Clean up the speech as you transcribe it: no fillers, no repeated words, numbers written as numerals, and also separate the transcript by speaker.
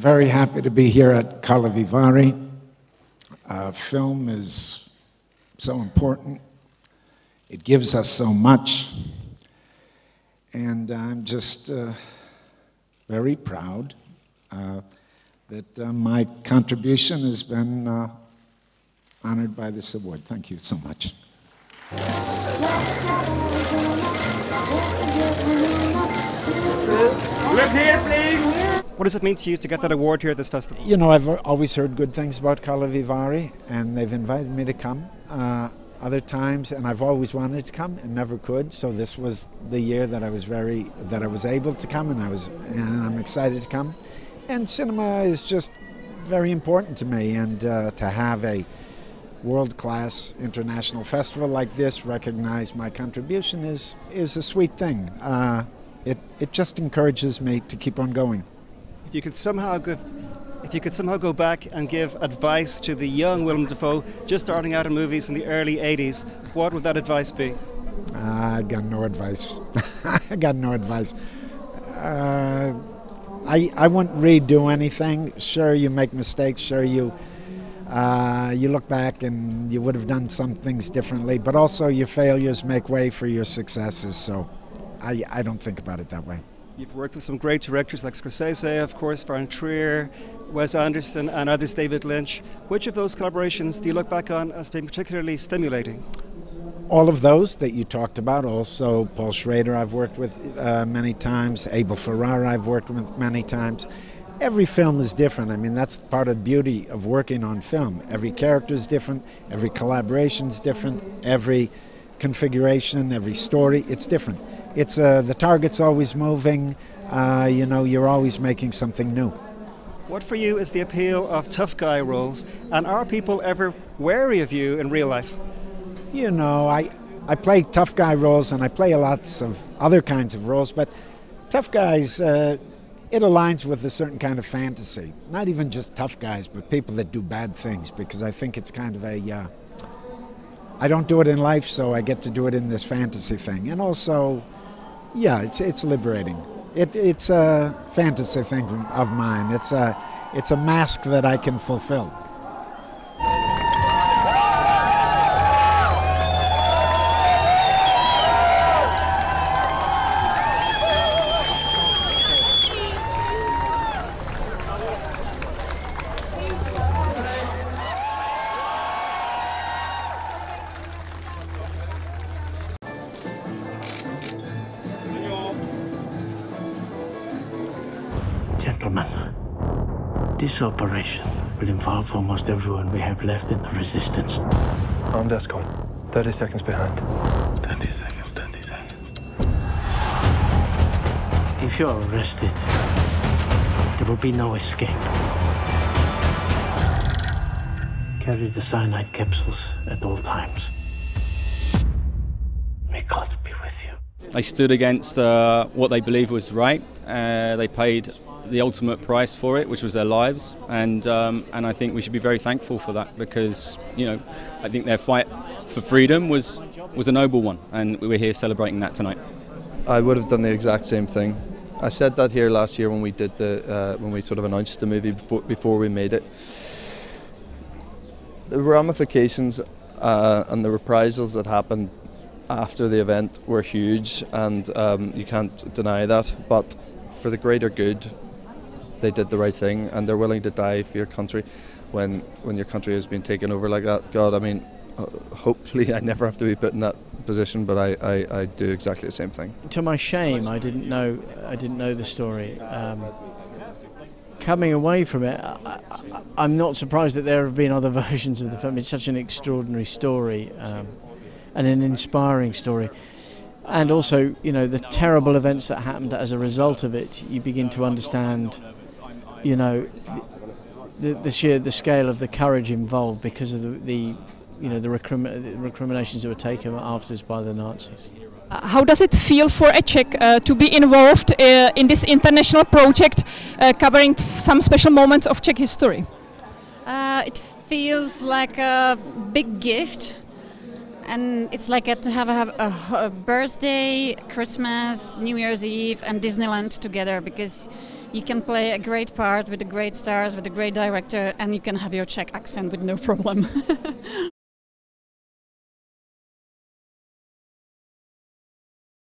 Speaker 1: very happy to be here at KVIFF. Film is so important. It gives us so much. And I'm just very proud that my contribution has been honored by this award. Thank you so much.
Speaker 2: Look here, please. What does it mean to you to get that award here at this festival?
Speaker 1: You know, I've always heard good things about KVIFF, and they've invited me to come other times, and I've always wanted to come and never could. So this was the year that I was able to come, and I'm excited to come. And cinema is just very important to me, and to have a world-class international festival like this recognize my contribution is a sweet thing. It just encourages me to keep on going.
Speaker 2: If you could somehow go back and give advice to the young Willem Dafoe just starting out in movies in the early 80s, what would that advice be?
Speaker 1: I got no advice. I got no advice. I wouldn't redo anything. Sure, you make mistakes. Sure, you look back and you would have done some things differently, but also your failures make way for your successes. So I don't think about it that way.
Speaker 2: You've worked with some great directors like Scorsese, of course, Van Trier, Wes Anderson, and others, David Lynch. Which of those collaborations do you look back on as being particularly stimulating?
Speaker 1: All of those that you talked about. Also, Paul Schrader I've worked with many times. Abel Ferrara I've worked with many times. Every film is different. I mean, that's part of the beauty of working on film. Every character is different. Every collaboration is different. Every configuration, every story, it's different. It's the target's always moving. You know, you're always making something new.
Speaker 2: What for you is the appeal of tough guy roles, and are people ever wary of you in real life?
Speaker 1: You know, I play tough guy roles, and I play lots of other kinds of roles, but tough guys, it aligns with a certain kind of fantasy. Not even just tough guys, but people that do bad things, because I think it's kind of a, I don't do it in life, so I get to do it in this fantasy thing. And also, yeah, it's liberating. It's a fantasy thing of mine. It's a mask that I can fulfill.
Speaker 3: Gentlemen, this operation will involve almost everyone we have left in the Resistance.
Speaker 4: Armed escort, 30 seconds behind.
Speaker 3: 30 seconds, 30 seconds. If you're arrested, there will be no escape. Carry the cyanide capsules at all times. May God be with you.
Speaker 5: They stood against what they believed was right. They paid the ultimate price for it, which was their lives, and I think we should be very thankful for that, because, you know, I think their fight for freedom was a noble one, and we're here celebrating that tonight.
Speaker 4: I would have done the exact same thing. I said that here last year when we did when we sort of announced the movie before we made it. The ramifications and the reprisals that happened after the event were huge, and you can't deny that. But for the greater good, they did the right thing, and they're willing to die for your country when your country has been taken over like that. God, I mean, hopefully I never have to be put in that position, but I do exactly the same thing.
Speaker 6: To my shame, I didn't know the story. Coming away from it, I'm not surprised that there have been other versions of the film. It's such an extraordinary story, and an inspiring story. And also, you know, the terrible events that happened as a result of it, you begin to understand, you know, the scale of the courage involved because of the recriminations that were taken afterwards by the Nazis.
Speaker 7: How does it feel for a Czech to be involved in this international project covering some special moments of Czech history?
Speaker 8: It feels like a big gift. And it's like to have a birthday, Christmas, New Year's Eve and Disneyland together, because you can play a great part with the great stars, with a great director, and you can have your Czech accent with no problem.